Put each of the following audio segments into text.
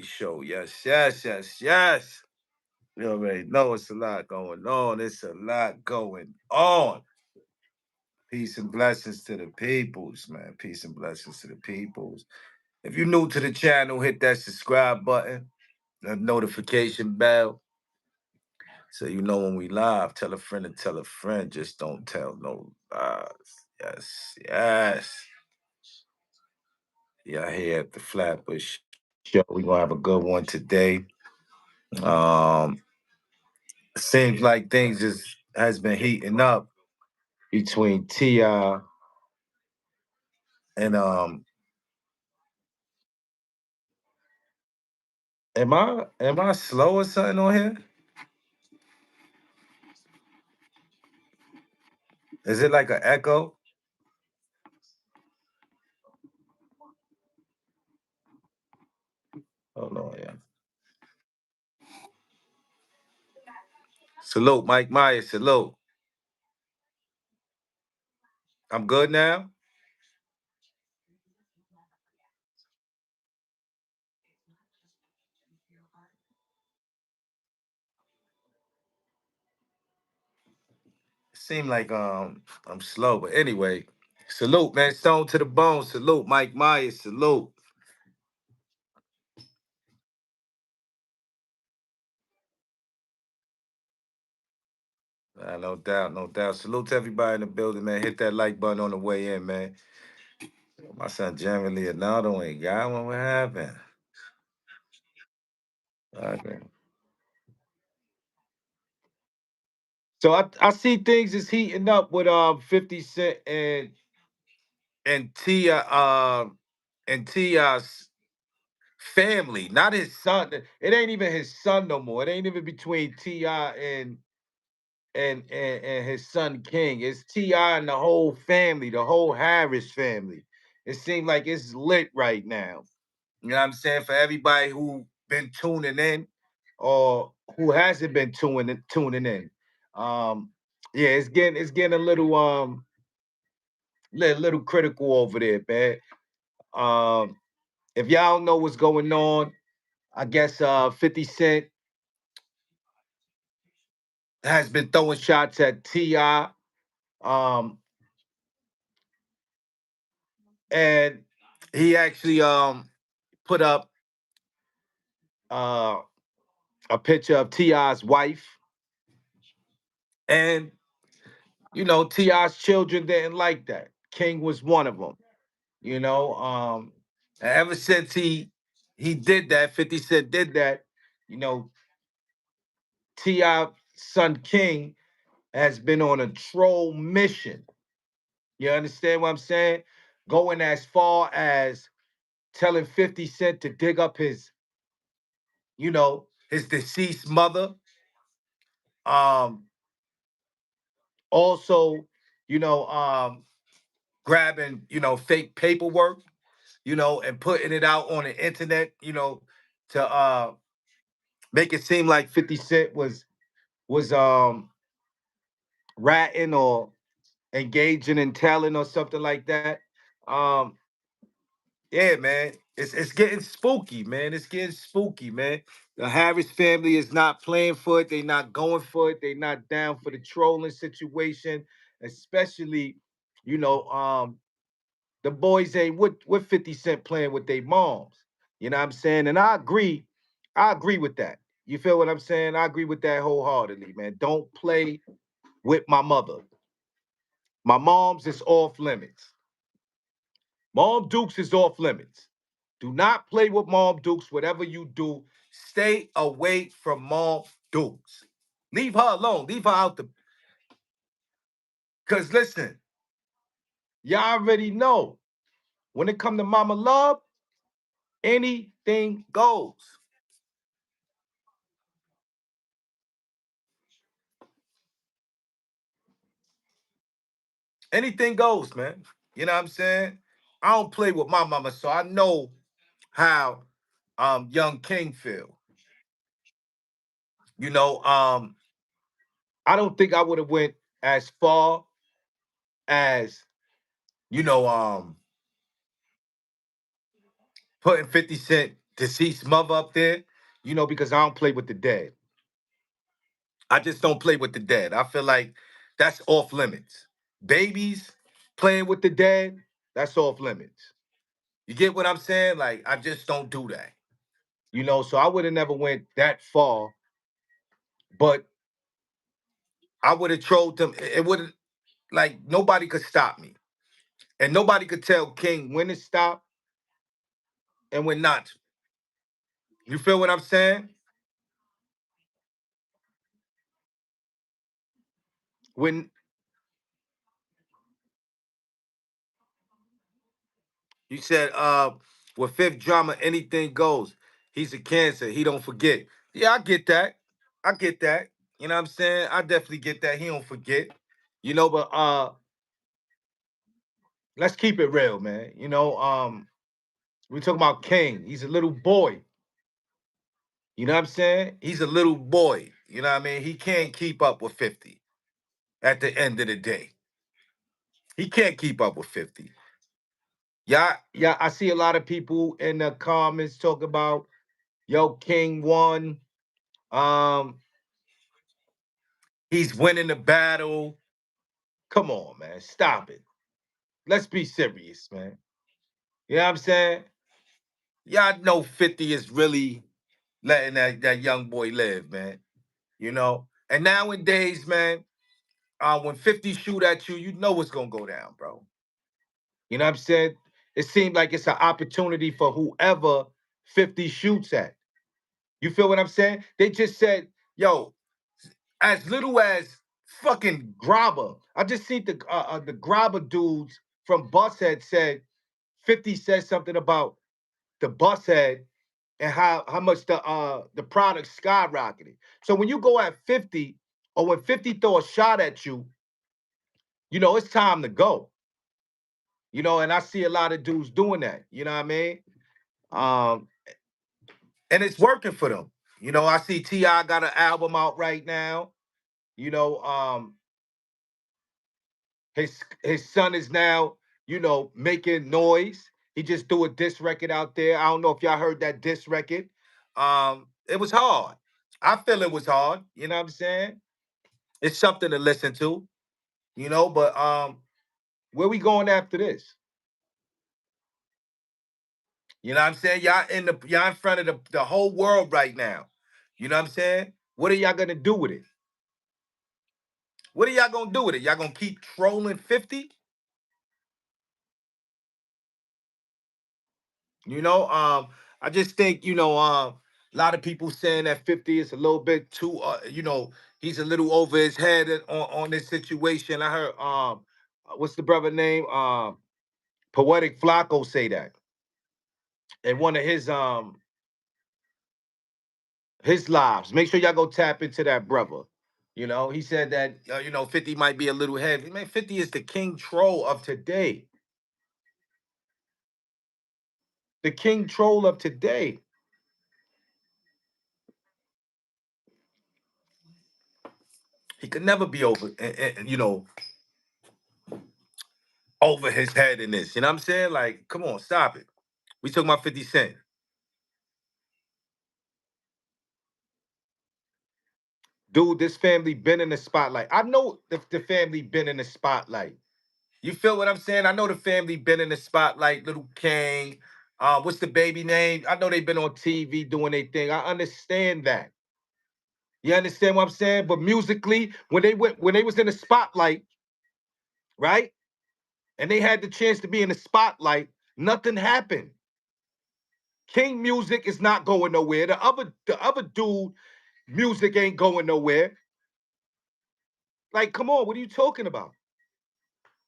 Show. Yes, yes, yes, yes. You already know it's a lot going on. It's a lot going on. Peace and blessings to the peoples, man. Peace and blessings to the peoples. If you're new to the channel, hit that subscribe button, the notification bell, so you know when we live. Tell a friend to tell a friend. Just don't tell no lies. Yes, yes. Yeah, here at the Flatbush Show. We're gonna have a good one today. Um, seems like things just has been heating up between T.I and am I slow or something on here? Is it like an echo? Hold on, yeah. Salute, Mike Myers. Salute. I'm good now. It seemed like I'm slow, but anyway. Salute, man. Stone to the bone. Salute, Mike Myers. Salute. No doubt, no doubt. Salute to everybody in the building, man. Hit that like button on the way in, man. My son Jeremy Leonardo ain't got one. What happened? Okay. So I see things is heating up with 50 Cent and Ti's family, not his son. It ain't even his son no more. It ain't even between Ti and his son King. It's Ti and the whole family, the whole Harris family. It seems like it's lit right now. You know what I'm saying? For everybody who been tuning in or who hasn't been tuning in. Um, yeah, it's getting a little critical over there, man. Um, if y'all don't know what's going on, I guess 50 Cent has been throwing shots at T.I. Um, and he actually put up uh a picture of T.I.'s wife. And T.I.'s children didn't like that. King was one of them. You know, ever since he did that, 50 Cent did that, you know, T.I. son King has been on a troll mission. You understand what I'm saying? Going as far as telling 50 Cent to dig up his deceased mother. Um, also, you know, um, grabbing, fake paperwork, and putting it out on the internet, to make it seem like 50 Cent was ratting or engaging in telling or something like that. Um, yeah, man. It's getting spooky, man. It's getting spooky, man. The Harris family is not playing for it. They not going for it. They not down for the trolling situation, especially, you know, um, the boys ain't with 50 Cent playing with their moms. You know what I'm saying? And I agree with that. You feel what I'm saying? I agree with that wholeheartedly, man. Don't play with my mother. My mom's is off limits. Mom Dukes is off limits. Do not play with Mom Dukes. Whatever you do, stay away from Mom Dukes. Leave her alone. Leave her out the. Cause listen, y'all already know when it come to Mama Love, anything goes. Anything goes, man. You know what I'm saying? I don't play with my mama, so I know how young King feel. You know, I don't think I would have went as far as you know, putting 50 Cent deceased mother up there, because I don't play with the dead. I just don't play with the dead. I feel like that's off limits. Babies playing with the dead, that's off limits. You get what I'm saying? Like, I just don't do that. So I would have never went that far, but I would have trolled them. It would have, like, nobody could stop me. And nobody could tell King when to stop and when not to. You feel what I'm saying? When you said, with fifth drama, anything goes. He's a cancer. He don't forget. Yeah, I get that. I get that. You know what I'm saying? I definitely get that. He don't forget. But let's keep it real, man. We talking about King. He's a little boy. You know what I'm saying? He's a little boy. You know what I mean? He can't keep up with 50 at the end of the day. He can't keep up with 50. Yeah, yeah, I see a lot of people in the comments talk about, yo, King won. Um, he's winning the battle. Come on, man. Stop it. Let's be serious, man. You know what I'm saying? Y'all know 50 is really letting that young boy live, man. And nowadays, man, when 50 shoot at you, you know what's gonna go down, bro. You know what I'm saying? It seemed like it's an opportunity for whoever 50 shoots at. You feel what I'm saying? They just said, yo, as little as fucking Grabber. I just seen the Grabber dudes from Bushead said 50 said something about the Bushead and how much the product skyrocketed. So when you go at 50 or when 50 throw a shot at you, it's time to go. And I see a lot of dudes doing that. You know what I mean? Um, and it's working for them. I see T.I got an album out right now. You know, um, his son is now, making noise. He just threw a diss record out there. I don't know if y'all heard that diss record. It was hard. I feel it was hard. You know what I'm saying? It's something to listen to. But where we going after this? You know what I'm saying? Y'all in front of the whole world right now. You know what I'm saying? What are y'all gonna do with it? What are y'all gonna do with it? Y'all gonna keep trolling 50? I just think, a lot of people saying that 50 is a little bit too, he's a little over his head on this situation. I heard, what's the brother name? Poetic Flacco say that in one of his lives. Make sure y'all go tap into that brother. He said that, 50 might be a little heavy. Man, 50 is the king troll of today. The king troll of today. He could never be over, over his head in this. You know what I'm saying? Like, come on, stop it. We talking about 50 Cent. Dude, this family been in the spotlight. I know the family been in the spotlight. You feel what I'm saying? I know the family been in the spotlight. Little King, what's the baby name? I know they've been on TV doing their thing. I understand that. You understand what I'm saying? But musically, when they was in the spotlight, right? And they had the chance to be in the spotlight, nothing happened. King music is not going nowhere. The other dude music ain't going nowhere. Like, come on, what are you talking about?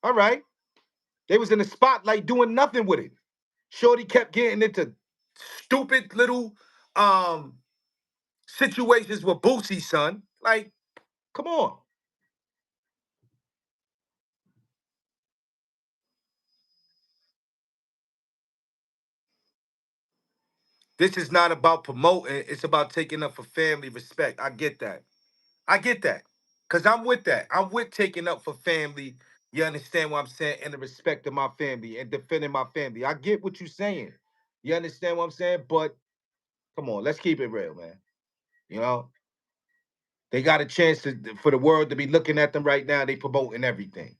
All right. They was in the spotlight doing nothing with it. Shorty kept getting into stupid little situations with Boosie, son. Like, come on. This is not about promoting, it's about taking up for family respect. I get that. I get that. Cause I'm with that. I'm with taking up for family. You understand what I'm saying? And the respect of my family and defending my family. I get what you're saying. You understand what I'm saying? But Come on, let's keep it real, man. You know, they got a chance for the world to be looking at them right now. They promoting everything.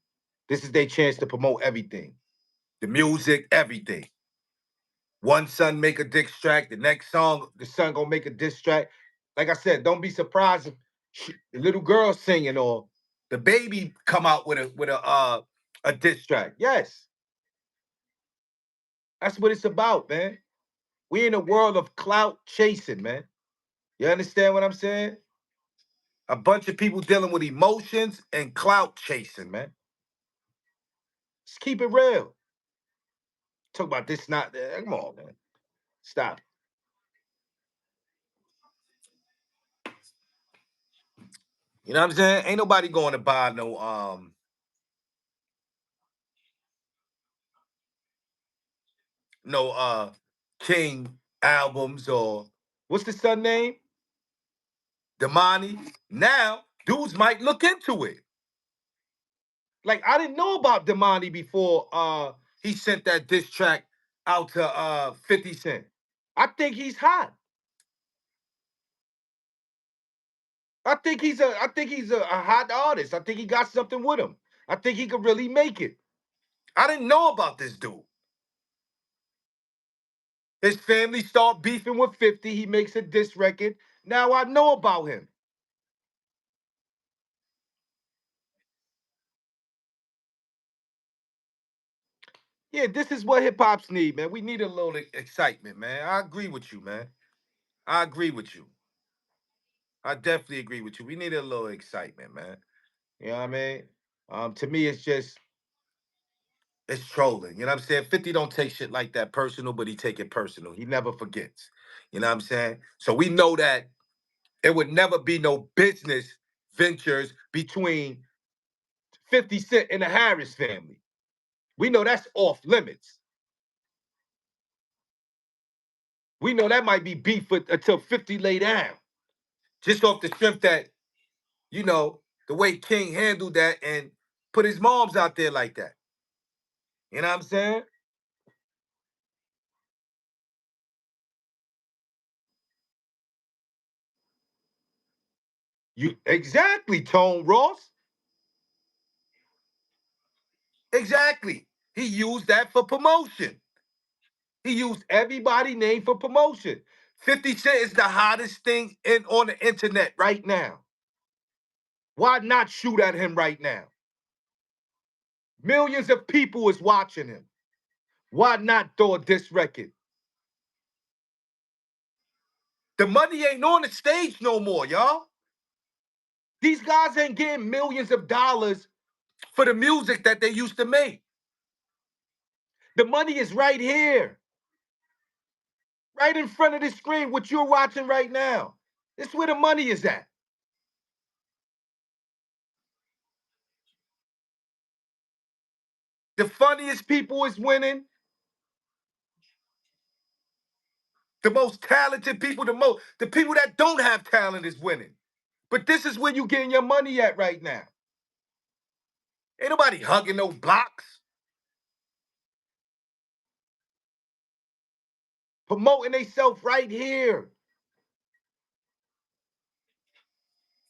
This is their chance to promote everything. The music, everything. One son make a diss track, the next song, the son gonna make a diss track. Like I said, don't be surprised if the little girl singing or the baby come out with a diss track. Yes, that's what it's about, man. We in a world of clout chasing, man. You understand what I'm saying? A bunch of people dealing with emotions and clout chasing, man. Let's keep it real. Talk about this, not that. Come on, man. Stop. You know what I'm saying? Ain't nobody going to buy no King albums or what's the son name? Damani. Now, dudes might look into it. Like I didn't know about Damani before he sent that diss track out to 50 Cent. I think he's hot. I think he's a hot artist. I think he got something with him. I think he could really make it. I didn't know about this dude. His family start beefing with 50. He makes a diss record. Now I know about him. Yeah, this is what hip hops need, man. We need a little excitement, man. I agree with you, man. I agree with you. I definitely agree with you. We need a little excitement, man. You know what I mean? To me, it's trolling. You know what I'm saying? 50 don't take shit like that personal, but he take it personal. He never forgets. You know what I'm saying? So we know that it would never be no business ventures between 50 Cent and the Harris family. We know that's off limits. We know that might be beef until 50 lay down. Just off the strength that, you know, the way King handled that and put his moms out there like that. You know what I'm saying? You exactly, Tone Ross. Exactly. He used that for promotion. He used everybody's name for promotion. 50 Cent is the hottest thing on the internet right now. Why not shoot at him right now? Millions of people is watching him. Why not throw a diss record? The money ain't on the stage no more, y'all. These guys ain't getting millions of dollars for the music that they used to make. The money is right here, right in front of the screen, what you're watching right now. This is where the money is at. The funniest people is winning. The most talented people, the people that don't have talent is winning. But this is where you getting your money at right now. Ain't nobody hugging no blocks, promoting themselves right here.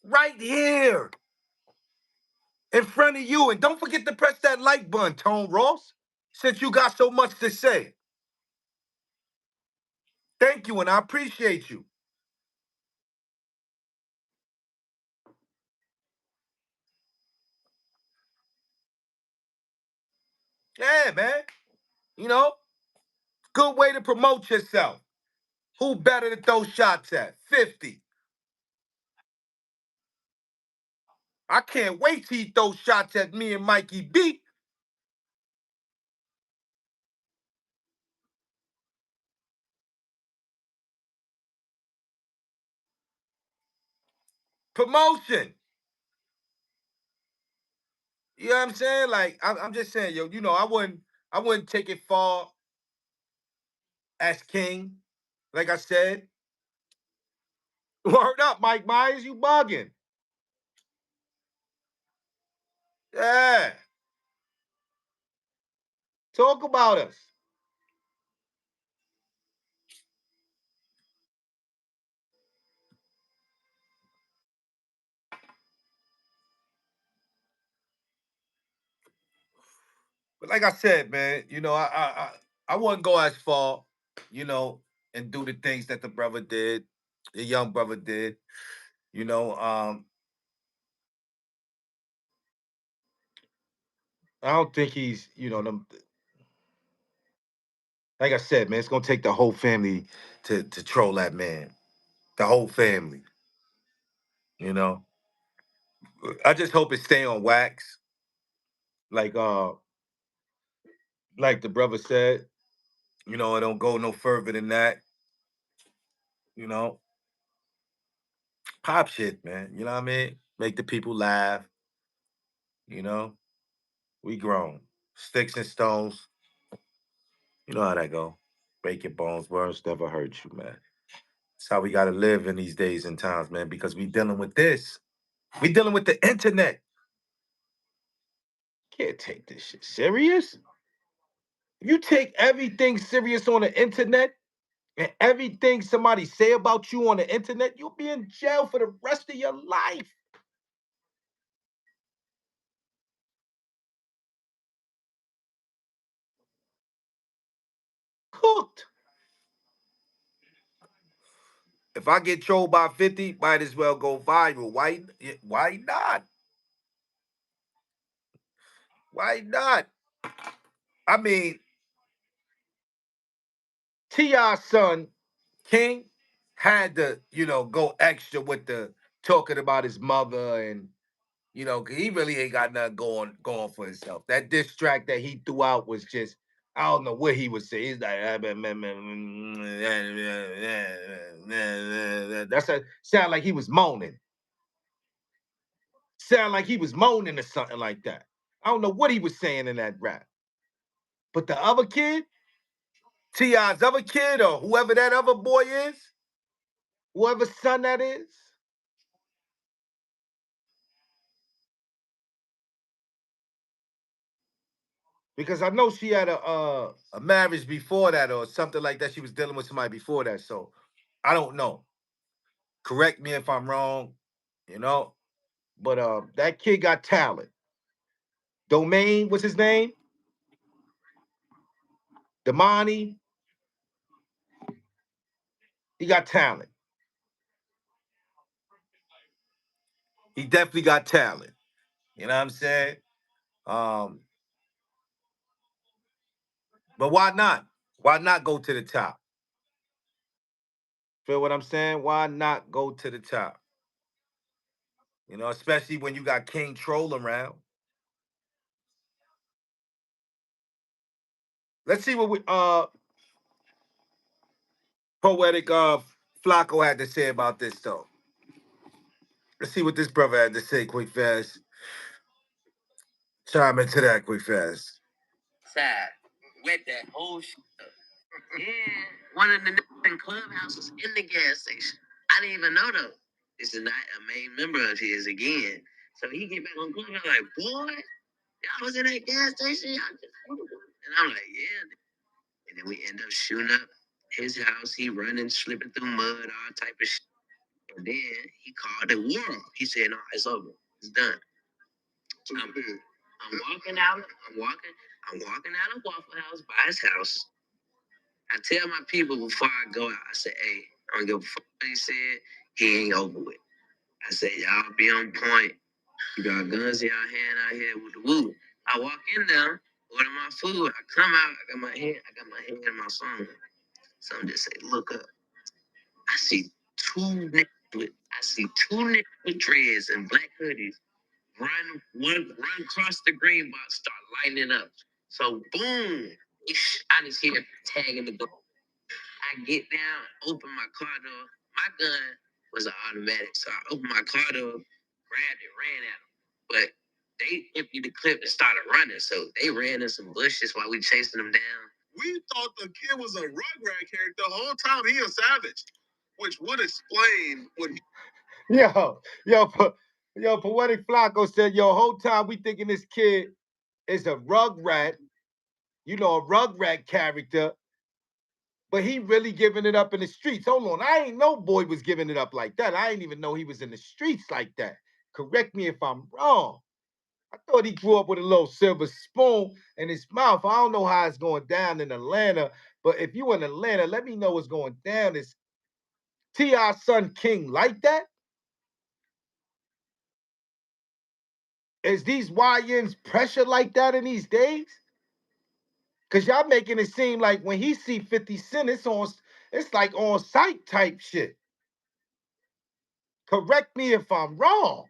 Right here. In front of you. And don't forget to press that like button, Tone Ross, since you got so much to say. Thank you, and I appreciate you. Yeah, man. You know, good way to promote yourself. Who better to throw shots at? 50. I can't wait till he throws shots at me and Mikey B. Promotion. You know what I'm saying? Like, I'm just saying, yo, I wouldn't take it far as King. Like I said. Word up, Mike Myers, you bugging. Yeah. Talk about us. But like I said, man, I wouldn't go as far, you know, and do the things that the brother did, the young brother did. You know, I don't think he's, like I said, man, it's gonna take the whole family to troll that man. The whole family, you know. I just hope it stay on wax, like like the brother said. It don't go no further than that. You know, pop shit, man. You know what I mean? Make the people laugh. You know, we grown. Sticks and stones. You know how that go. Break your bones, words never hurt you, man. That's how we gotta live in these days and times, man, because we dealing with this. We dealing with the internet. Can't take this shit serious. If you take everything serious on the internet and everything somebody say about you on the internet, you'll be in jail for the rest of your life. Cooked. If I get trolled by 50, might as well go viral. Why not? Why not? I mean, T.I.'s son, King, had to, go extra with the talking about his mother and 'cause he really ain't got nothing going for himself. That diss track that he threw out was just, I don't know what he was saying. He's like, that's a sound like he was moaning. Sound like he was moaning or something like that. I don't know what he was saying in that rap. But the other kid, T.I.'s other kid, or whoever that other boy is, whoever's son that is, because I know she had a marriage before that or something like that. She was dealing with somebody before that, so I don't know. Correct me if I'm wrong, you know. But that kid got talent. Domain, what's his name? Damani, he got talent. He definitely got talent. You know what I'm saying? Um, but why not? Why not go to the top? Feel what I'm saying? Why not go to the top? Especially when you got King Troll around. Let's see what we poetic Flacco had to say about this though. Let's see what this brother had to say quick fast. Chime into that quick fast. Sad. With that whole shit. Yeah, one of the in clubhouse was in the gas station. I didn't even know though. This is not a main member of his again. So he get back on clubhouse like, boy, y'all was in that gas station. Y'all just and I'm like, yeah. And then we end up shooting up his house. He running, slipping through mud, all type of shit. And then he called the war. He said, no, it's over. It's done. I'm walking out. I'm walking out of Waffle House by his house. I tell my people before I go out, I say, hey, I don't give a fuck what he said. He ain't over with. I say, y'all be on point. You got guns in y'all hand out here with the woo. I walk in there, order my food. I come out, I got my hand in my phone. Some just say, look up. I see two niggas with dreads and black hoodies run across the green box, start lighting up. So boom, I just hear tagging the door. I get down, open my car door. My gun was an automatic, so I opened my car door, grabbed it, ran at them. But they emptied the clip and started running, so they ran in some bushes while we chasing them down. We thought the kid was a Rugrat character the whole time. He a savage, which would explain what. Yo, yo, yo, Poetic Flacco said, yo, whole time we thinking this kid is a Rugrat, a Rugrat character, but he really giving it up in the streets. Hold on, I ain't know boy was giving it up like that. I ain't even know he was in the streets like that. Correct me if I'm wrong. I thought he grew up with a little silver spoon in his mouth. I don't know how it's going down in Atlanta, but if you in Atlanta, let me know what's going down. Is T.I. son King like that? Is these YNs pressure like that in these days? Cause y'all making it seem like when he see 50 Cent, it's like on site type shit. Correct me if I'm wrong.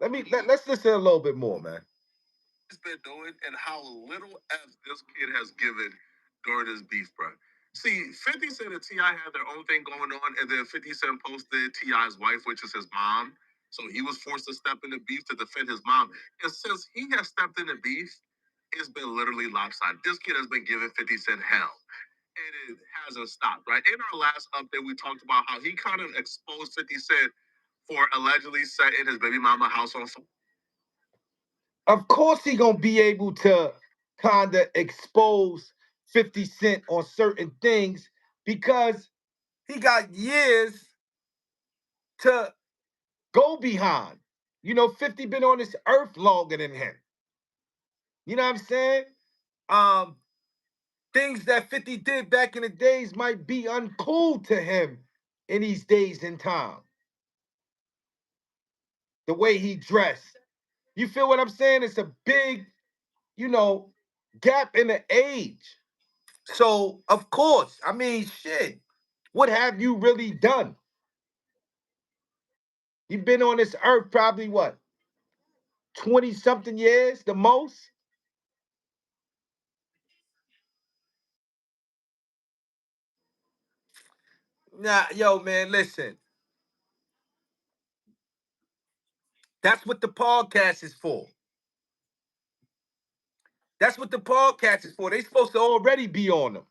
Let's listen a little bit more, man. He's been doing and how little F this kid has given during this beef, bro. See, 50 Cent and T.I had their own thing going on, and then 50 Cent posted T.I.'s wife, which is his mom. So he was forced to step into beef to defend his mom. And since he has stepped into beef, it's been literally lopsided. This kid has been giving 50 Cent hell. And it hasn't stopped, right? In our last update, we talked about how he kind of exposed 50 Cent for allegedly setting his baby mama house on fire. Of course he gonna be able to kind of expose 50 Cent on certain things because he got years to go behind. You know, 50 been on this earth longer than him. You know what I'm saying? Um, Things that 50 did back in the days might be uncool to him in these days and time. The way he dressed. You feel what I'm saying? It's a big, you know, gap in the age. So, of course, I mean, shit. What have you really done? You've been on this earth probably what, 20 something years, the most? Nah, yo, man, listen. That's what the podcast is for. That's what the podcast is for. They supposed to already be on them.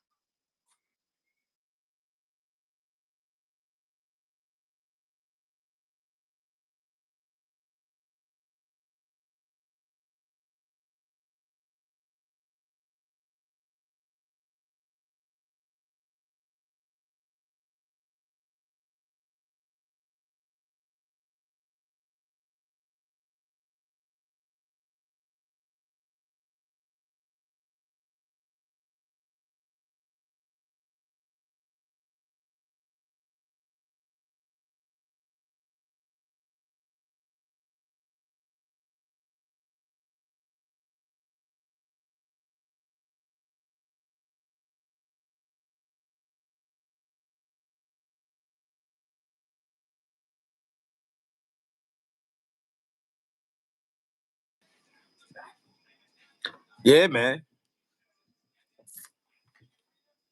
Yeah, man.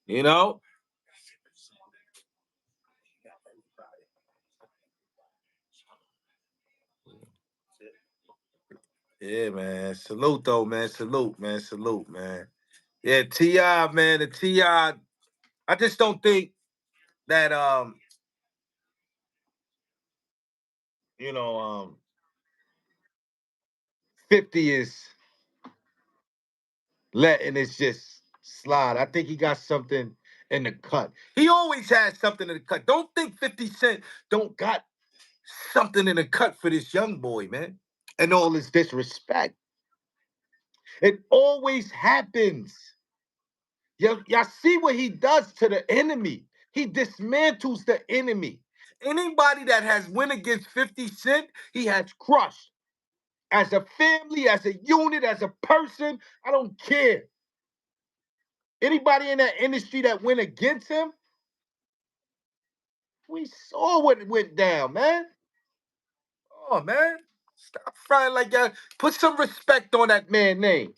You know? Yeah, man. Salute though, man. Salute, man. Salute, man. Yeah, T.I, man. The T.I. I just don't think that you know, 50 is letting it just slide. I think he got something in the cut. He always has something in the cut. Don't think 50 Cent don't got something in the cut for this young boy, man. And all this disrespect. It always happens. Y'all see what he does to the enemy. He dismantles the enemy. Anybody that has went against 50 Cent, he has crushed. As a family, as a unit, as a person, I don't care. Anybody in that industry that went against him, we saw what went down, man. Oh, man. Stop frying like that. Put some respect on that man's name.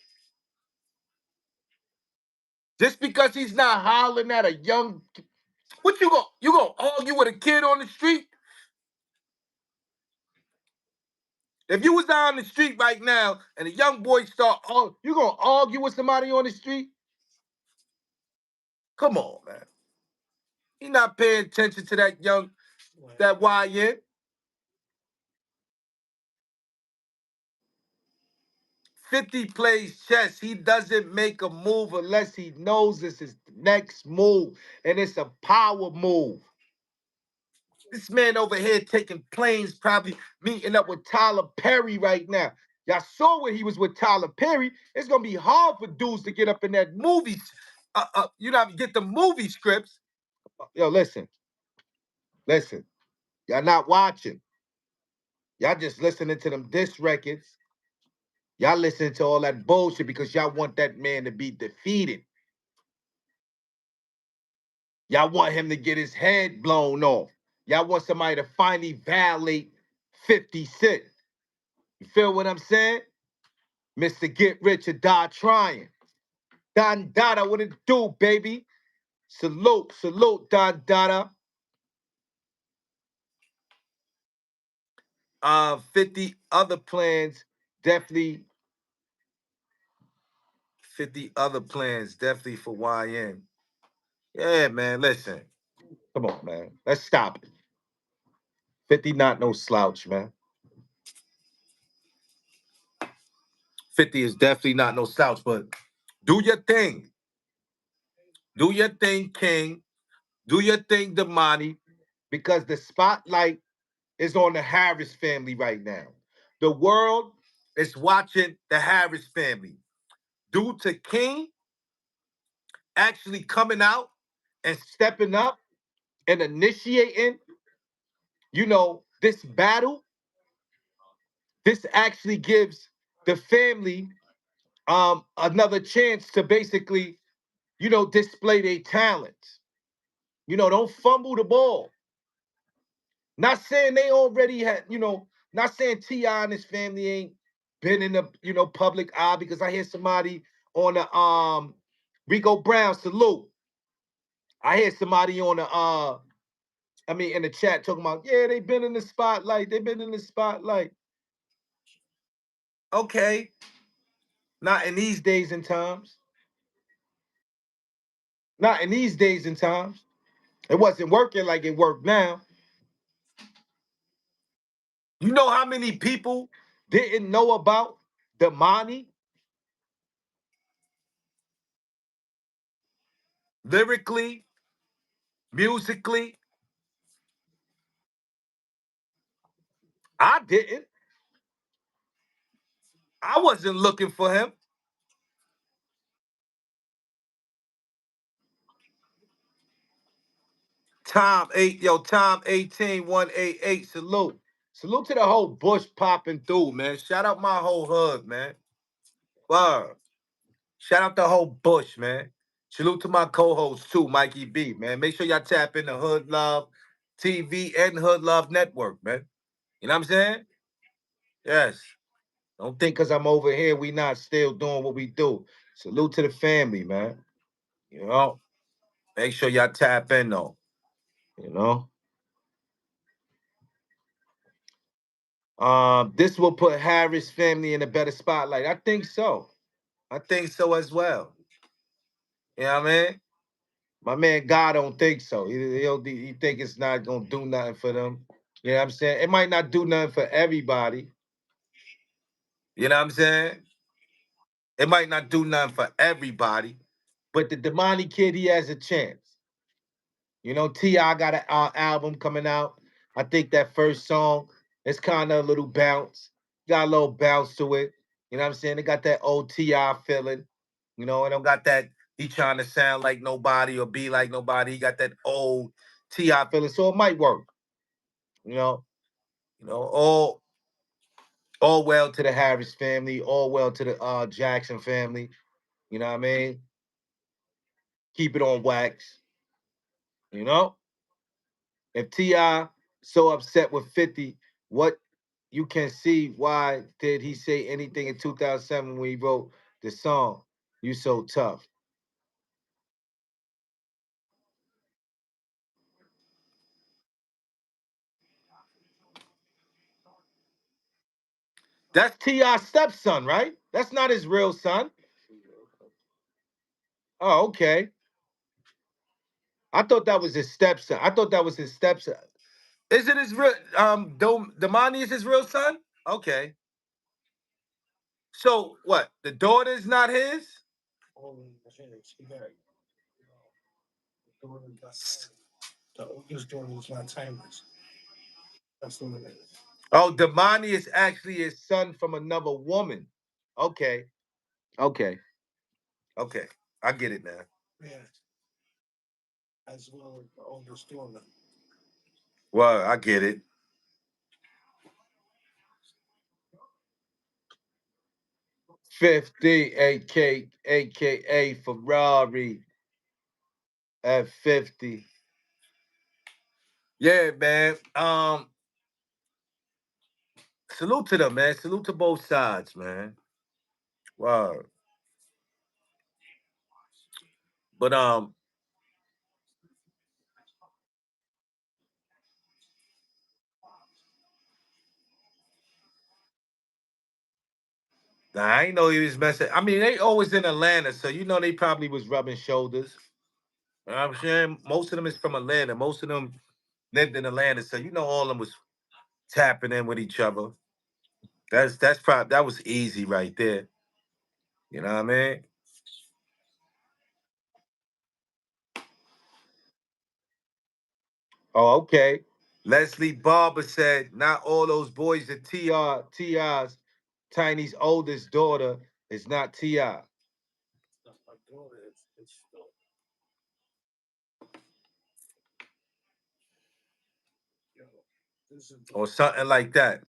Just because he's not hollering at a young, what you gonna argue with a kid on the street? If you was down the street right now and a young boy start, oh, you gonna argue with somebody on the street? Come on, man. He not paying attention to that YN. 50 plays chess. He doesn't make a move unless he knows this is the next move. And it's a power move. This man over here taking planes, probably meeting up with Tyler Perry right now. Y'all saw when he was with Tyler Perry. It's gonna be hard for dudes to get up in that movie. You know, get the movie scripts. Yo, listen. Y'all not watching. Y'all just listening to them disc records. Y'all listening to all that bullshit because y'all want that man to be defeated. Y'all want him to get his head blown off. Y'all want somebody to finally violate 50 Cent. You feel what I'm saying? Mr. Get Rich or Die Trying. Don Dada, what it do, baby? Salute, Don Dada. 50 other plans, definitely 50 other plans, definitely for YN. Yeah, man, listen. Come on, man. Let's stop it. 50 not no slouch, man. 50 is definitely not no slouch, but do your thing. Do your thing, King. Do your thing, Damani, because the spotlight is on the Harris family right now. The world is watching the Harris family. Due to King actually coming out and stepping up and initiating, this battle, this actually gives the family another chance to basically, display their talents. Don't fumble the ball. Not saying they already had, not saying T.I and his family ain't been in the, public eye, because I hear somebody on the Rico Brown salute. I hear somebody on the in the chat talking about, yeah, they've been in the spotlight. They've been in the spotlight. Okay. Not in these days and times. Not in these days and times. It wasn't working like it worked now. You know how many people didn't know about the money? Lyrically, musically? I didn't. I wasn't looking for him. Tom 18188. Salute. Salute to the whole Bush popping through, man. Shout out my whole hood, man. Word. Shout out the whole Bush, man. Salute to my co-host too, Mikey B, man. Make sure y'all tap in the Hood Love TV and Hood Love Network, man. You know what I'm saying? Yes. Don't think because I'm over here, we not still doing what we do. Salute to the family, man. You know? Make sure y'all tap in though. You know? This will put Harris family in a better spotlight. I think so. I think so as well. You know what I mean? My man God don't think so. He think it's not gonna do nothing for them. You know what I'm saying? It might not do nothing for everybody. You know what I'm saying? It might not do nothing for everybody, but the Damani kid, he has a chance. T.I got an album coming out. I think that first song, it's kind of a little bounce. Got a little bounce to it. You know what I'm saying? It got that old T.I feeling. It don't got that he trying to sound like nobody or be like nobody. He got that old T.I feeling. So it might work. You know, all well to the Harris family, all well to the Jackson family. You know what I mean? Keep it on wax. You know? If T.I so upset with 50, what you can see why did he say anything in 2007 when he wrote the song "You So Tough"? That's T.I.'s stepson, right? That's not his real son. Oh, okay. I thought that was his stepson. I thought that was his stepson. Is it his real Damani is his real son? Okay. So what? The daughter's not his? The oldest daughter is not timeless. That's what it is. Oh, Damani is actually his son from another woman. Okay. Okay. Okay. I get it now. Yeah. As well as the oldest daughter. Well, I get it. 50, aka Ferrari at 50. Yeah, man. Salute to them, man. Salute to both sides, man. Wow. But nah, I ain't know he was messing. I mean, they always in Atlanta, so you know they probably was rubbing shoulders. You know what I'm saying? Most of them is from Atlanta. Most of them lived in Atlanta, so you know all of them was tapping in with each other. That's probably that was easy right there. You know what I mean? Oh, okay. Leslie Barber said, not all those boys are T.I.'s. Tiny's oldest daughter is not T.I. Or something like that.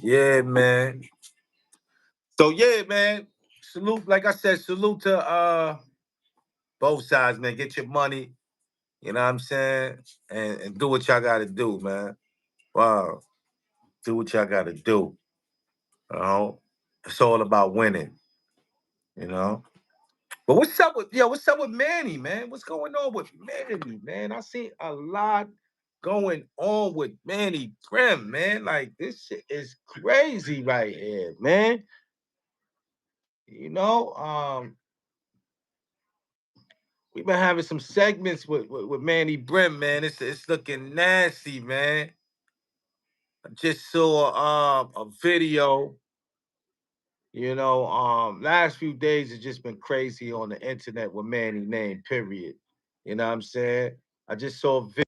Yeah, man. So yeah, man. Salute, like I said, salute to both sides, man. Get your money, you know what I'm saying? And do what y'all gotta do, man. Wow. Do what y'all gotta do. You know? It's all about winning, you know. But what's up with Manny, man? What's going on with Manny, man? I see a lot going on with Manny Brim, man. Like this shit is crazy right here, man. You know, we've been having some segments with Manny Brim, man. It's looking nasty, man. I just saw a video. Last few days has just been crazy on the internet with Manny name, period. You know what I'm saying? I just saw a video.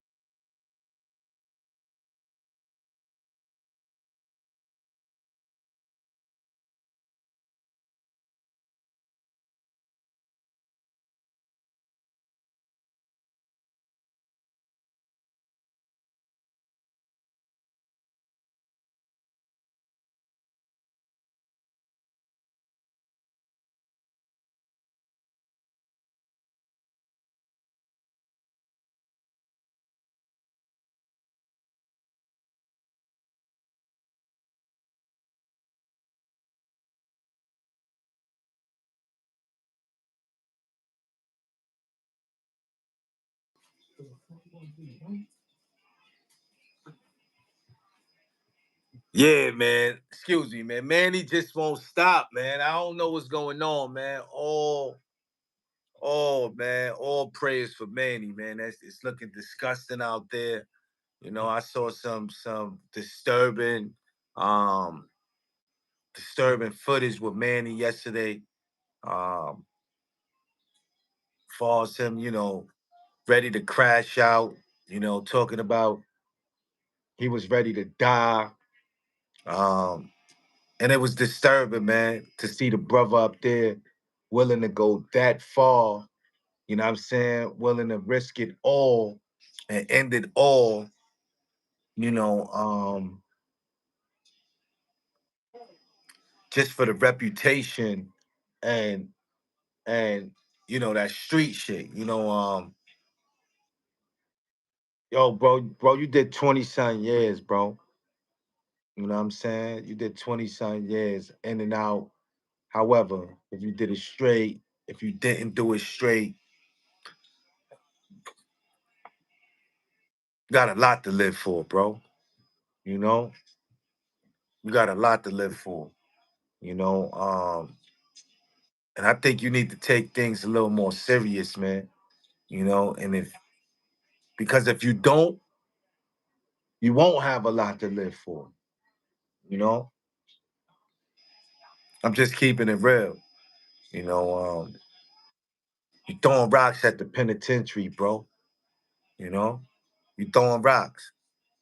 Yeah, man. Excuse me, man. Manny just won't stop, man. I don't know what's going on, man. Man. All praise for Manny, man. It's looking disgusting out there. I saw some um, disturbing footage with Manny yesterday. Um, far as him, ready to crash out. Talking about he was ready to die. Um, And it was disturbing, man, to see the brother up there willing to go that far, you know what I'm saying? Willing to risk it all and end it all, you know, um, just for the reputation and and that street shit. Yo, bro, you did 20 some years, bro. You know what I'm saying? You did 20 some years in and out. However, if you did it straight, if you didn't do it straight, you got a lot to live for, bro. You know, you got a lot to live for, you know. And I think you need to take things a little more serious, man. And if because if you don't, you won't have a lot to live for. You know, I'm just keeping it real. You know, you throwing rocks at the penitentiary, bro. You know, you throwing rocks.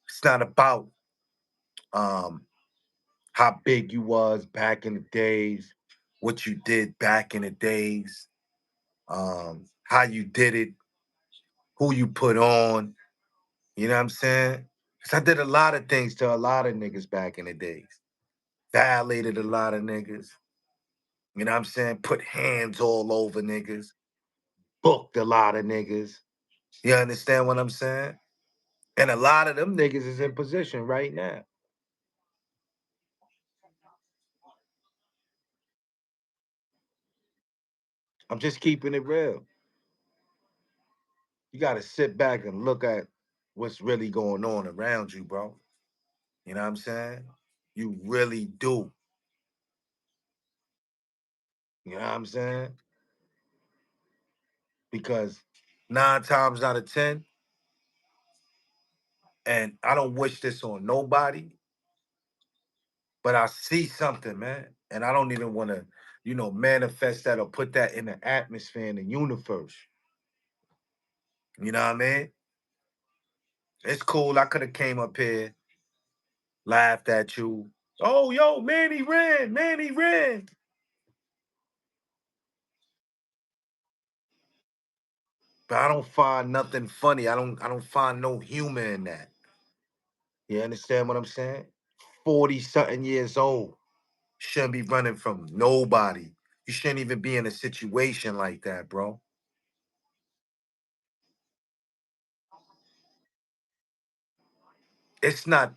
It's not about um how big you was back in the days, what you did back in the days, how you did it, who you put on. You know what I'm saying? Cause I did a lot of things to a lot of niggas back in the days. Violated a lot of niggas. You know what I'm saying? Put hands all over niggas. Booked a lot of niggas. You understand what I'm saying? And a lot of them niggas is in position right now. I'm just keeping it real. You got to sit back and look at what's really going on around you, bro. You know what I'm saying? You really do. You know what I'm saying? Because 9 times out of 10, and I don't wish this on nobody, but I see something, man, and I don't even want to, manifest that or put that in the atmosphere in the universe. You know what I mean? It's cool. I could have came up here, laughed at you. Oh, yo, Manny ran, Manny ran. But I don't find nothing funny. I don't find no humor in that. You understand what I'm saying? 40 something years old. Shouldn't be running from nobody. You shouldn't even be in a situation like that, bro. It's not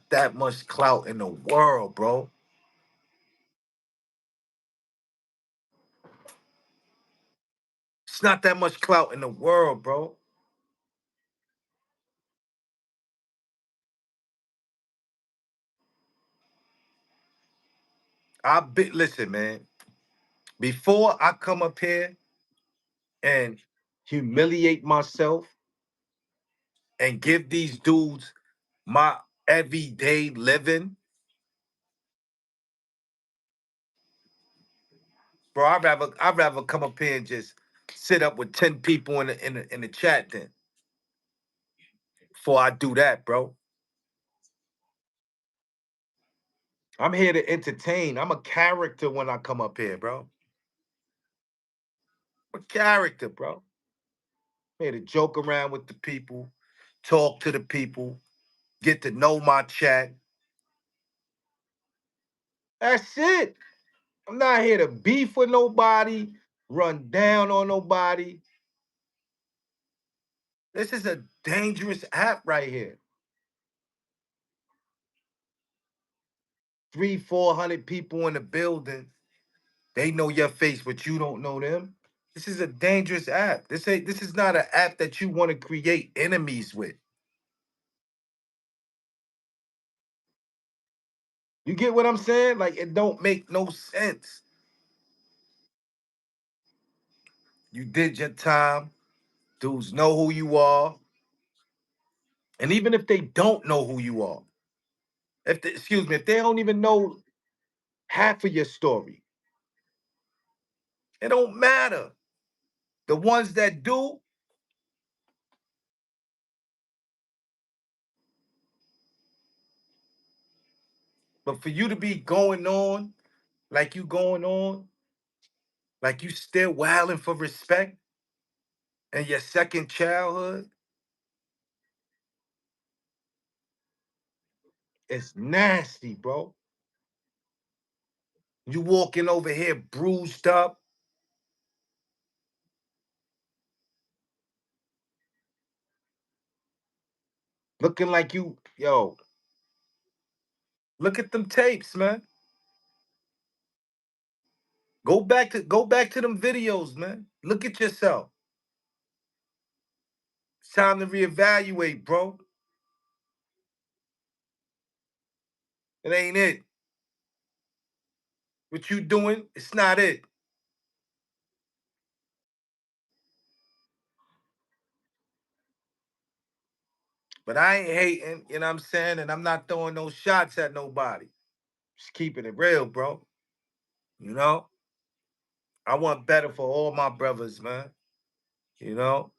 that much clout in the world, bro. It's not that much clout in the world, bro. Listen, man. Before I come up here and humiliate myself and give these dudes my everyday living, bro, I'd rather come up here and just sit up with 10 people in the chat then before I do that, bro. I'm here to entertain. I'm a character when I come up here, bro. I'm a character, bro. I'm here to joke around with the people, talk to the people, get to know my chat. That's it. I'm not here to beef with nobody, run down on nobody. This is a dangerous app right here. Three, 400 people in the building. They know your face, but you don't know them. This is a dangerous app. This is not an app that you want to create enemies with. You get what I'm saying? Like it don't make no sense. You did your time. Dudes know who you are. And even if they don't know who you are, if they don't even know half of your story, it don't matter. The ones that do, but for you to be going on like you going on, like you still wilding for respect in your second childhood, it's nasty, bro. You walking over here bruised up, looking like look at them tapes, man. Go back to them videos, man. Look at yourself. It's time to reevaluate, bro. It ain't it. What you doing? It's not it. But I ain't hating, you know what I'm saying? And I'm not throwing no shots at nobody. Just keeping it real, bro. You know? I want better for all my brothers, man. You know?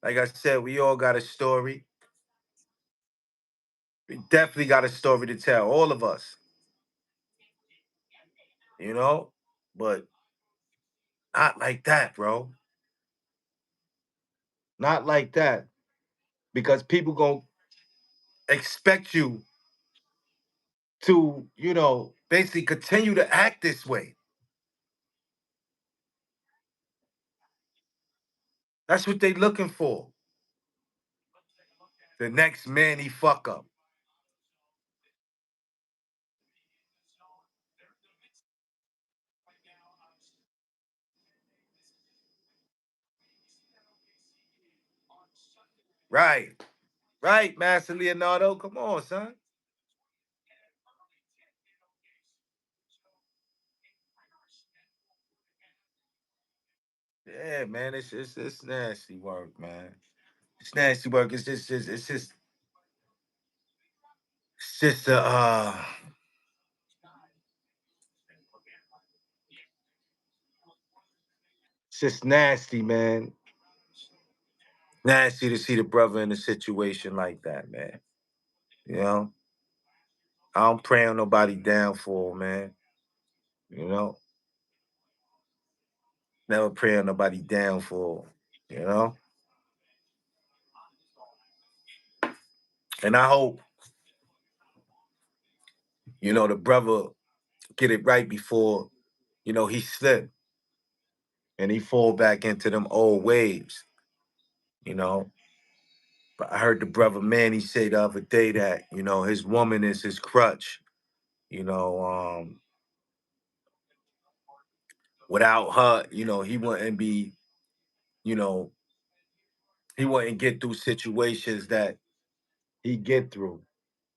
Like I said, we all got a story. We definitely got a story to tell, all of us. You know? But not like that, bro. Not like that. Because people gonna expect you to, basically continue to act this way. That's what they looking for. The next Manny fuck up. Right. Right, Master Leonardo. Come on, son. Yeah, man. It's nasty work, man. It's nasty work. It's just it's just nasty, man. Nasty to see the brother in a situation like that, man. You know? I don't pray on nobody downfall, man. You know? Never pray on nobody downfall. You know? And I hope, the brother get it right before, he slip and he fall back into them old waves, you know. But I heard the brother Manny say the other day that, his woman is his crutch, you know, without her, he wouldn't be, you know, he wouldn't get through situations that he get through,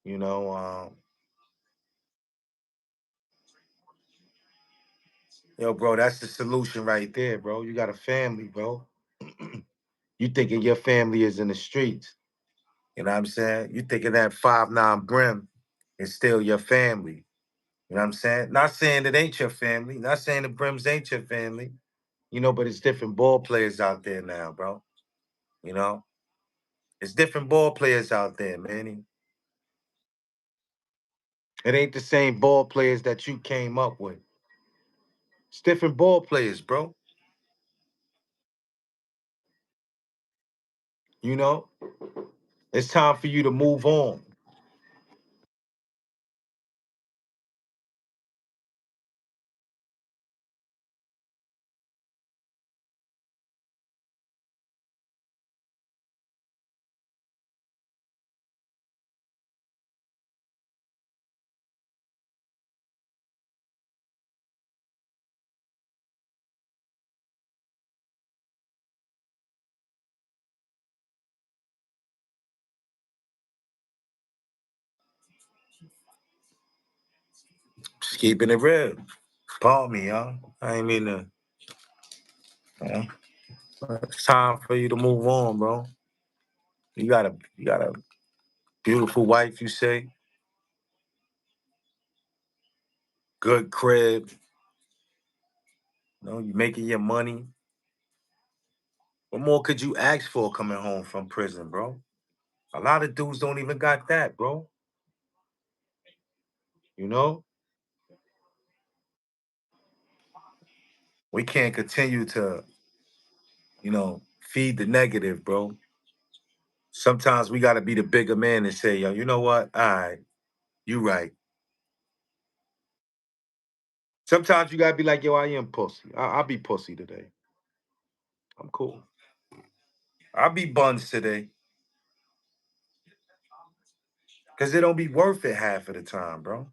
you know. Bro, that's the solution right there, bro. You got a family, bro. You thinking your family is in the streets. You know what I'm saying? You thinking that 5'9" Brim is still your family. You know what I'm saying? Not saying it ain't your family. Not saying the Brims ain't your family. But it's different ball players out there now, bro. You know? It's different ball players out there, man. It ain't the same ball players that you came up with. It's different ball players, bro. You know? It's time for you to move on. Just keeping it real. Pardon me, y'all. I ain't mean to. You know? It's time for you to move on, bro. You got a beautiful wife, you say, good crib, you making your money. What more could you ask for coming home from prison, bro? A lot of dudes don't even got that, bro. You know? We can't continue to, feed the negative, bro. Sometimes we gotta be the bigger man and say, yo, you know what? All right, you right. Sometimes you gotta be like, yo, I am pussy. I'll be pussy today. I'm cool. I'll be buns today. Cause it don't be worth it half of the time, bro.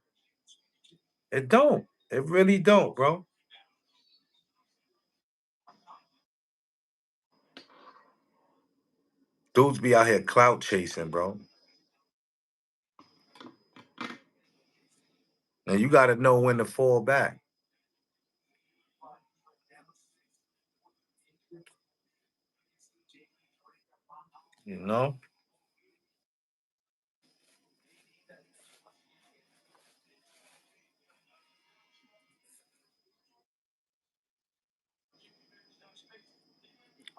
It don't. It really don't, bro. Dudes be out here clout chasing, bro. And you gotta know when to fall back, you know?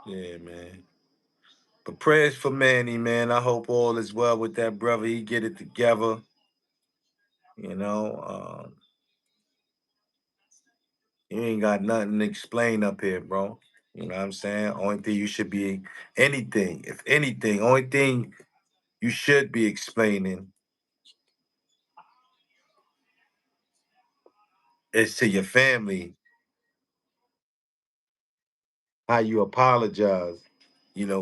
Yeah, man. But prayers for Manny, man. I hope all is well with that brother. He get it together. You know, you ain't got nothing to explain up here, bro. You know what I'm saying? Only thing you should be anything, if anything, only thing you should be explaining is to your family how you apologize,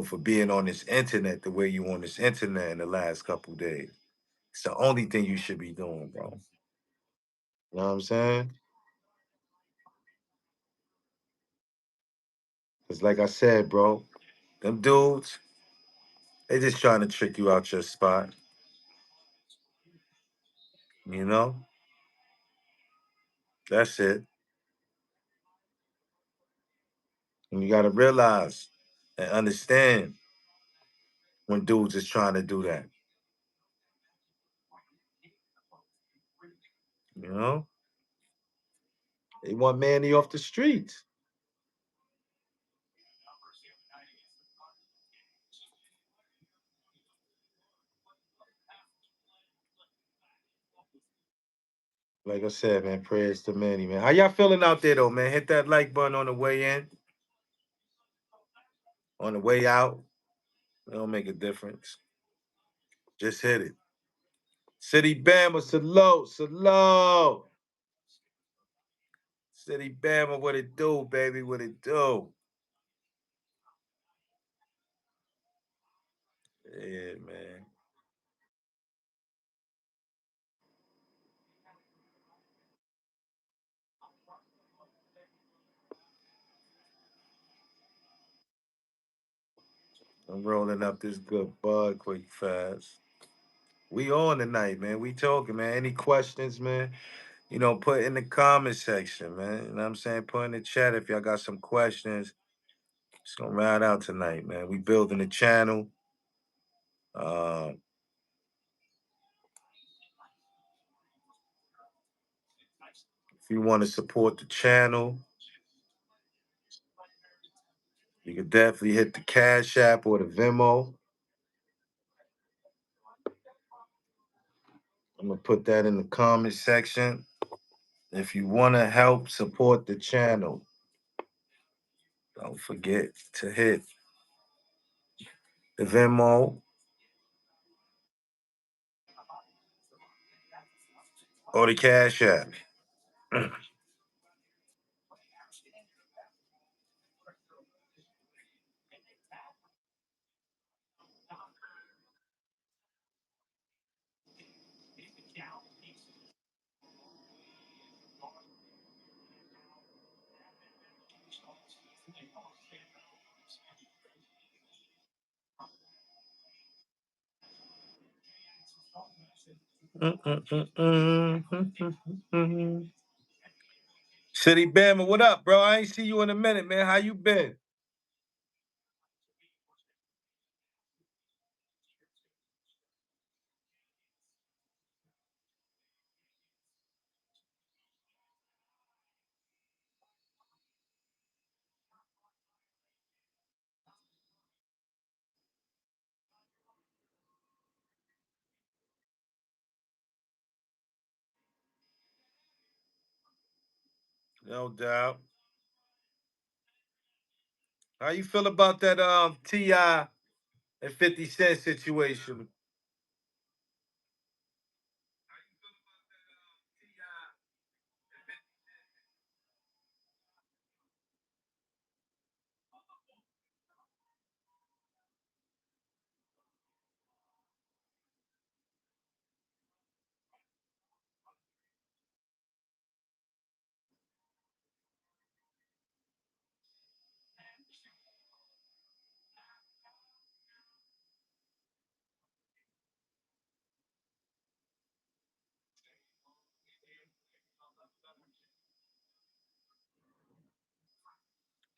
for being on this internet the way you on this internet in the last couple days. It's the only thing you should be doing, bro. You know what I'm saying? Because like I said, bro, them dudes, they just trying to trick you out your spot, you know? That's it. And you gotta realize and understand when dudes is trying to do that. You know? They want Manny off the streets. Like I said, man, prayers to Manny, man. How y'all feeling out there though, man? Hit that like button on the way in, on the way out. It don't make a difference. Just hit it. City Bama, salute. City Bama, what it do, baby? What it do? Yeah, man. I'm rolling up this good bud quick fast. We on tonight, man. We talking, man. Any questions, man? Put in the comment section, man. You know what I'm saying? Put in the chat if y'all got some questions. It's gonna ride out tonight, man. We building the channel. Uh, if you want to support the channel, you can definitely hit the Cash App or the Venmo. I'm gonna put that in the comment section. If you want to help support the channel, don't forget to hit the Venmo or the Cash App. City Bama, what up, bro? I ain't see you in a minute, man. How you been? No doubt. How you feel about that T.I and 50 Cent situation?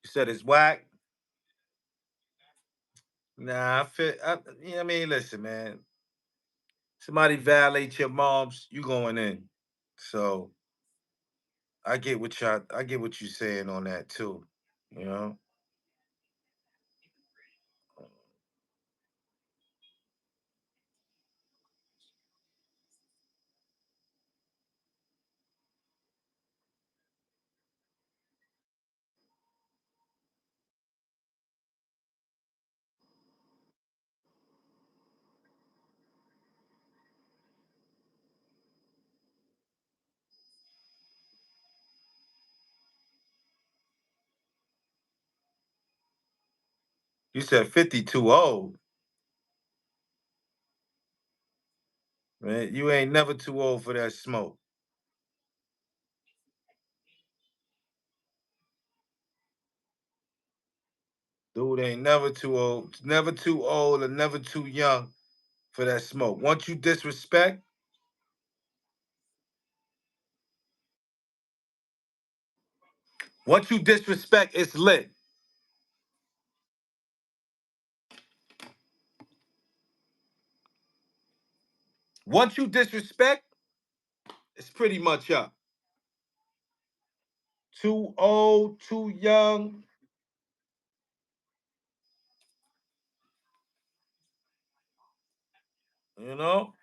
You said it's whack. Nah, I feel. I mean, listen, man. Somebody violate your mom's, you going in. So I get what you're saying on that too. You know, You said 50 too old. Man, you ain't never too old for that smoke. Dude ain't never too old, and never too young for that smoke. Once you disrespect, it's lit. Once you disrespect, it's pretty much up. Too old, too young, you know?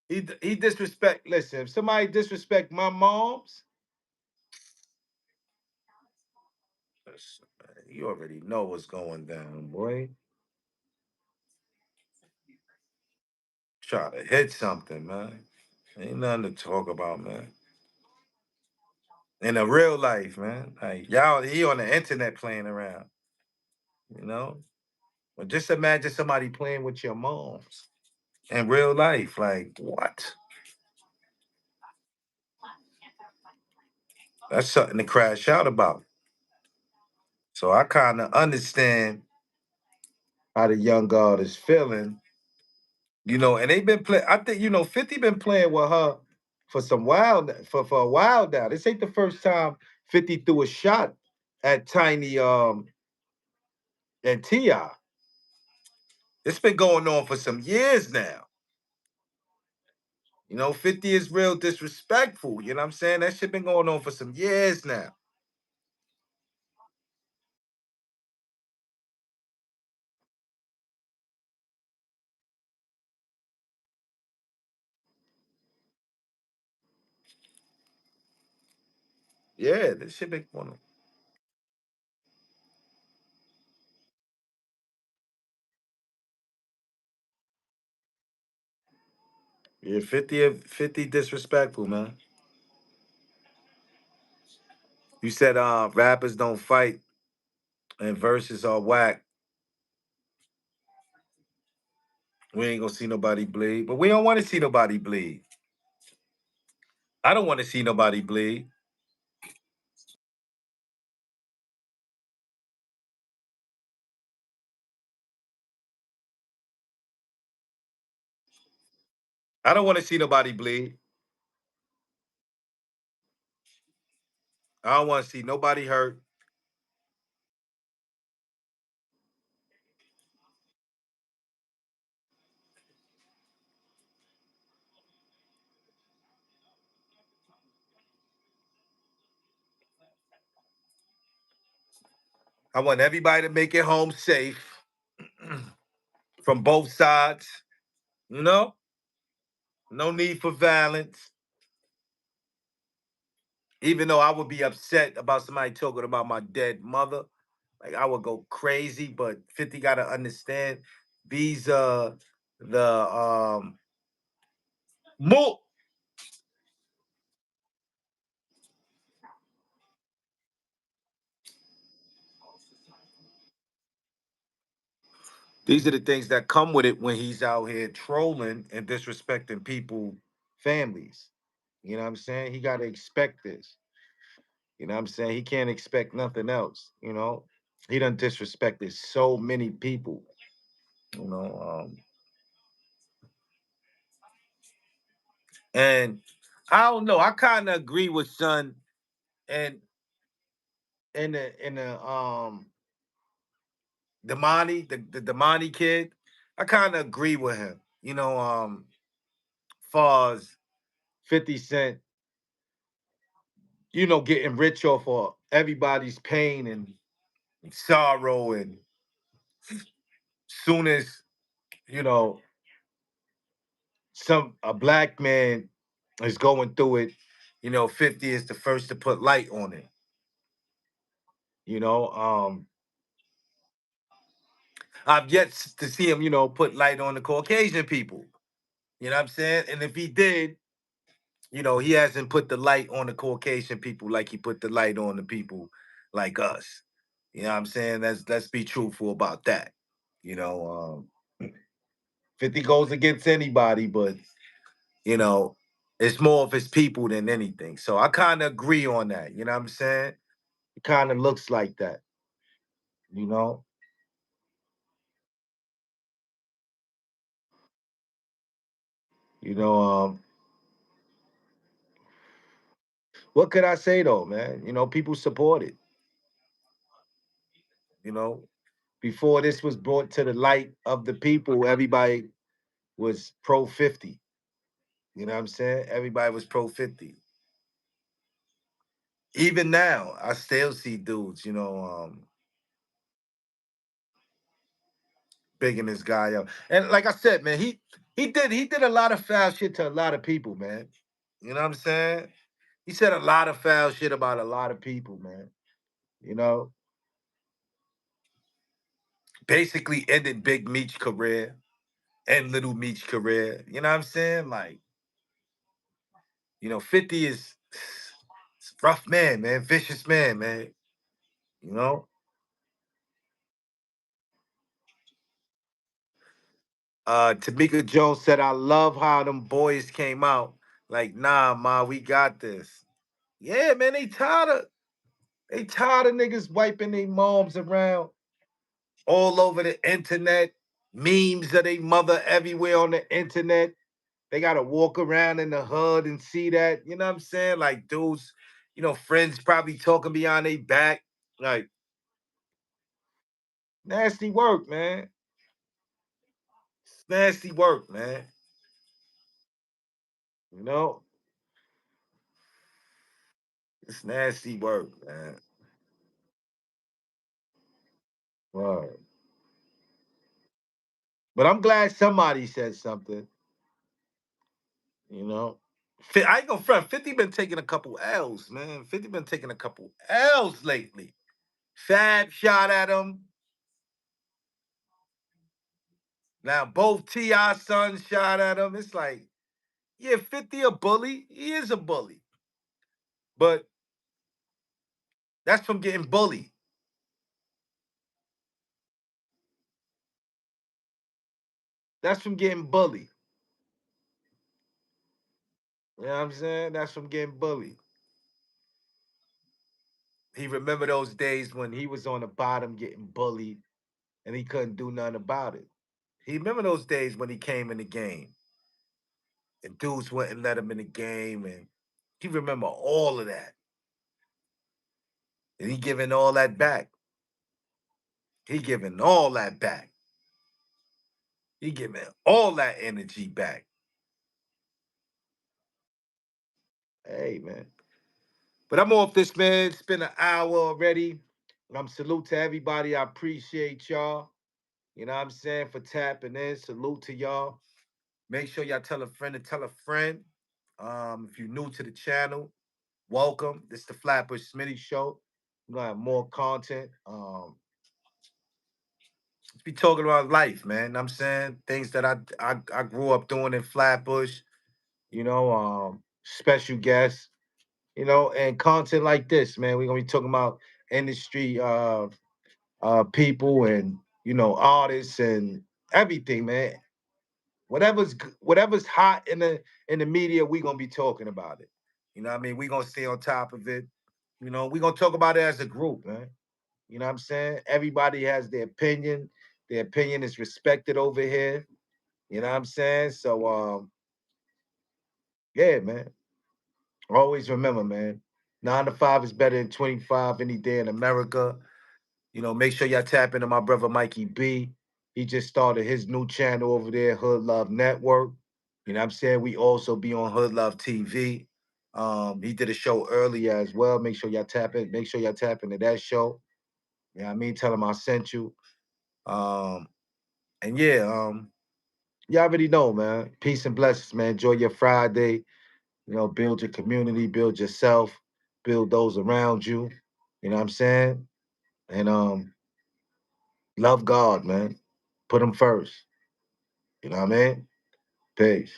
He disrespect. Listen, if somebody disrespect my moms, listen, man, you already know what's going down, boy. Try to hit something, man. Ain't nothing to talk about, man. In a real life, man. Like y'all, he on the internet playing around, you know? But just imagine somebody playing with your moms in real life. Like, what? That's something to crash out about. So I kind of understand how the young girl is feeling, and they've been playing. I think 50 been playing with her for for a while now. This ain't the first time 50 threw a shot at Tiny and Ti. It's been going on for some years now. 50 is real disrespectful. You know what I'm saying? That shit been going on for some years now. Yeah, this shit been going on. Yeah, 50 disrespectful, man. You said rappers don't fight and verses are whack. We ain't gonna see nobody bleed, but we don't want to see nobody bleed. I don't want to see nobody bleed. I don't want to see nobody bleed. I don't want to see nobody hurt. I want everybody to make it home safe from both sides. You know, no need for violence. Even though I would be upset about somebody talking about my dead mother, like I would go crazy. But 50 got to understand these the mo- these are the things that come with it when he's out here trolling and disrespecting people, families. You know what I'm saying? He got to expect this. You know what I'm saying? He can't expect nothing else. He done disrespected so many people. You know, and I don't know. I kind of agree with Son and in the the Damani kid. I kind of agree with him. Far as 50 Cent, getting rich off of everybody's pain and sorrow, and soon as you know some a black man is going through it, 50 is the first to put light on it. You know, I've yet to see him, put light on the Caucasian people. You know what I'm saying? And if he did, he hasn't put the light on the Caucasian people like he put the light on the people like us. You know what I'm saying? Let's be truthful about that. You know, 50 goes against anybody, but you know, it's more of his people than anything. So I kind of agree on that. You know what I'm saying? It kind of looks like that. You know, you know. What could I say though, man? You know, people support it. You know, before this was brought to the light of the people, everybody was pro 50. You know what I'm saying? Everybody was pro 50. Even now, I still see dudes, bigging this guy up. And like I said, man, he did a lot of foul shit to a lot of people, man. You know what I'm saying? He said a lot of foul shit about a lot of people, man. You know, basically ended Big Meech's career and Little Meech's career. You know what I'm saying? Like, 50 is rough man, vicious man. You know? Tamika Jones said, I love how them boys came out. Like, nah, ma, we got this. Yeah, man, they tired of niggas wiping their moms around all over the internet, memes of their mother everywhere on the internet. They gotta walk around in the hood and see that. You know what I'm saying? Like dudes, friends probably talking behind their back. Like nasty work, man. It's nasty work, man. You know, it's nasty work, man. Right. But I'm glad somebody said something. You know, I ain't gonna front. 50 been taking a couple L's, man. 50 been taking a couple L's lately. Fab shot at him. Now both T.I. sons shot at him. It's like, yeah, 50 a bully. He is a bully. But that's from getting bullied. That's from getting bullied. You know what I'm saying? That's from getting bullied. He remember those days when he was on the bottom getting bullied and he couldn't do nothing about it. He remember those days when he came in the game and dudes wouldn't let him in the game, and he remember all of that. And he giving all that back. He giving all that back. He giving all that energy back. Hey, man. But I'm off this, man. It's been an hour already. I'm salute to everybody. I appreciate y'all. You know what I'm saying? For tapping in. Salute to y'all. Make sure y'all tell a friend to tell a friend. If you're new to the channel, welcome. This is the FLATBUSH SMITTY Show. We're gonna have more content. Let's be talking about life, man. Know what I'm saying things that I grew up doing in Flatbush, special guests, and content like this, man. We're gonna be talking about industry people and artists and everything, man. Whatever's hot in the media, we gonna be talking about it. You know what I mean? We gonna stay on top of it. We gonna talk about it as a group, man. You know what I'm saying? Everybody has their opinion. Their opinion is respected over here. You know what I'm saying? So yeah, man. Always remember, man. 9 to 5 is better than 25 any day in America. Make sure y'all tap into my brother Mikey B. He just started his new channel over there, Hood Love Network. You know what I'm saying? We also be on Hood Love TV. He did a show earlier as well. Make sure y'all tap into that show. You know what I mean? Tell him I sent you. Um, and yeah, y'all already know, man. Peace and blessings, man. Enjoy your Friday. Build your community, build yourself, build those around you. You know what I'm saying? And love God, man. Put him first. You know what I mean? Peace.